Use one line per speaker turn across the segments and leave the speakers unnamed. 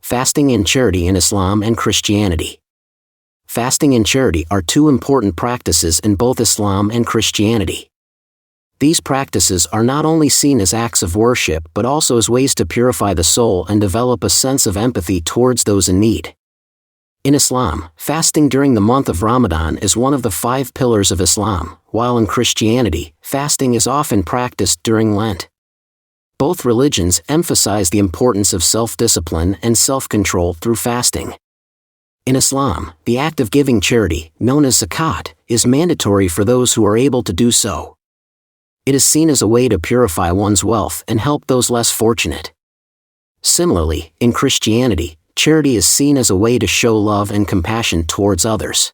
Fasting and charity in Islam and Christianity. Fasting and charity are two important practices in both Islam and Christianity. These practices are not only seen as acts of worship but also as ways to purify the soul and develop a sense of empathy towards those in need. In Islam, fasting during the month of Ramadan is one of the 5 pillars of Islam, while in Christianity, fasting is often practiced during Lent. Both religions emphasize the importance of self-discipline and self-control through fasting. In Islam, the act of giving charity, known as zakat, is mandatory for those who are able to do so. It is seen as a way to purify one's wealth and help those less fortunate. Similarly, in Christianity, charity is seen as a way to show love and compassion towards others.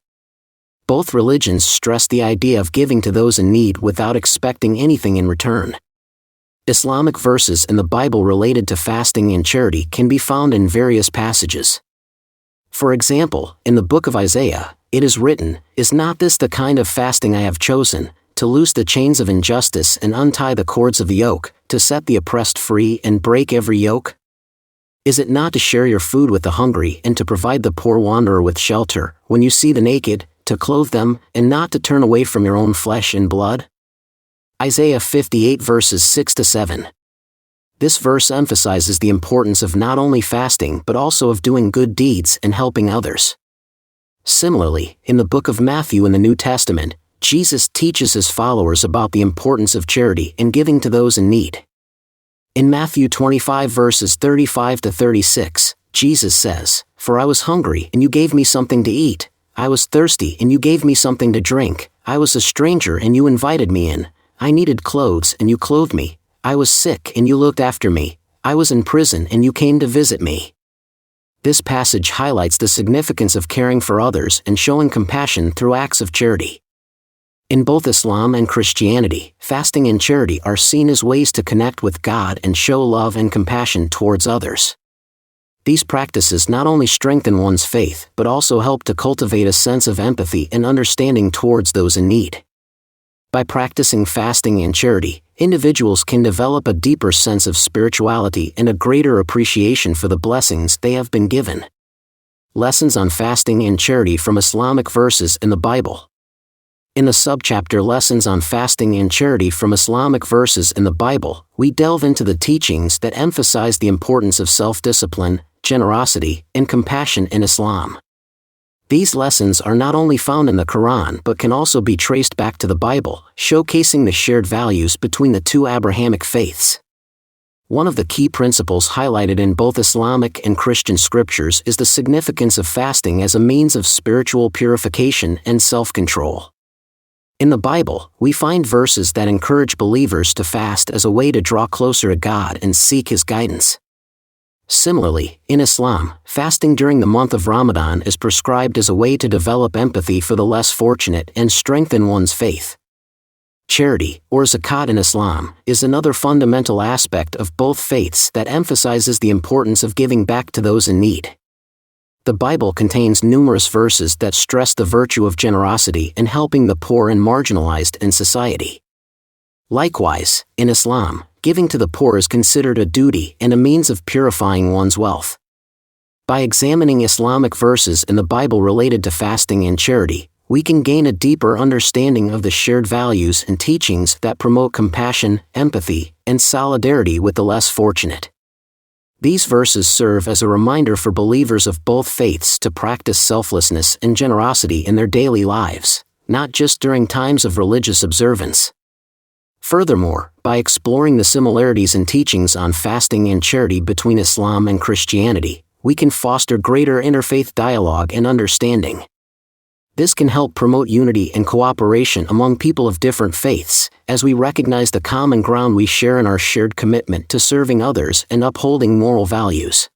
Both religions stress the idea of giving to those in need without expecting anything in return. Islamic verses in the Bible related to fasting and charity can be found in various passages. For example, in the book of Isaiah, it is written, "Is not this the kind of fasting I have chosen, to loose the chains of injustice and untie the cords of the yoke, to set the oppressed free and break every yoke? Is it not to share your food with the hungry and to provide the poor wanderer with shelter, when you see the naked, to clothe them, and not to turn away from your own flesh and blood?" Isaiah 58 verses 6-7. This verse emphasizes the importance of not only fasting but also of doing good deeds and helping others. Similarly, in the book of Matthew in the New Testament, Jesus teaches his followers about the importance of charity and giving to those in need. In Matthew 25 verses 35-36, Jesus says, "For I was hungry and you gave me something to eat, I was thirsty and you gave me something to drink, I was a stranger and you invited me in, I needed clothes and you clothed me, I was sick and you looked after me, I was in prison and you came to visit me." This passage highlights the significance of caring for others and showing compassion through acts of charity. In both Islam and Christianity, fasting and charity are seen as ways to connect with God and show love and compassion towards others. These practices not only strengthen one's faith but also help to cultivate a sense of empathy and understanding towards those in need. By practicing fasting and charity, individuals can develop a deeper sense of spirituality and a greater appreciation for the blessings they have been given. Lessons on fasting and charity from Islamic verses in the Bible. In the subchapter Lessons on Fasting and Charity from Islamic Verses in the Bible, we delve into the teachings that emphasize the importance of self-discipline, generosity, and compassion in Islam. These lessons are not only found in the Quran but can also be traced back to the Bible, showcasing the shared values between the two Abrahamic faiths. One of the key principles highlighted in both Islamic and Christian scriptures is the significance of fasting as a means of spiritual purification and self-control. In the Bible, we find verses that encourage believers to fast as a way to draw closer to God and seek His guidance. Similarly, in Islam, fasting during the month of Ramadan is prescribed as a way to develop empathy for the less fortunate and strengthen one's faith. Charity, or zakat in Islam, is another fundamental aspect of both faiths that emphasizes the importance of giving back to those in need. The Bible contains numerous verses that stress the virtue of generosity in helping the poor and marginalized in society. Likewise, in Islam, giving to the poor is considered a duty and a means of purifying one's wealth. By examining Islamic verses in the Bible related to fasting and charity, we can gain a deeper understanding of the shared values and teachings that promote compassion, empathy, and solidarity with the less fortunate. These verses serve as a reminder for believers of both faiths to practice selflessness and generosity in their daily lives, not just during times of religious observance. Furthermore, by exploring the similarities in teachings on fasting and charity between Islam and Christianity, we can foster greater interfaith dialogue and understanding. This can help promote unity and cooperation among people of different faiths, as we recognize the common ground we share in our shared commitment to serving others and upholding moral values.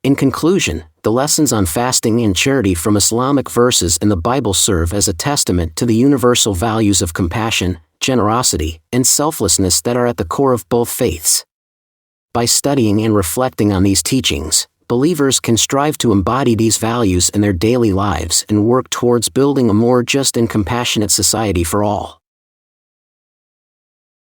In conclusion, the lessons on fasting and charity from Islamic verses in the Bible serve as a testament to the universal values of compassion, generosity, and selflessness that are at the core of both faiths. By studying and reflecting on these teachings, believers can strive to embody these values in their daily lives and work towards building a more just and compassionate society for all.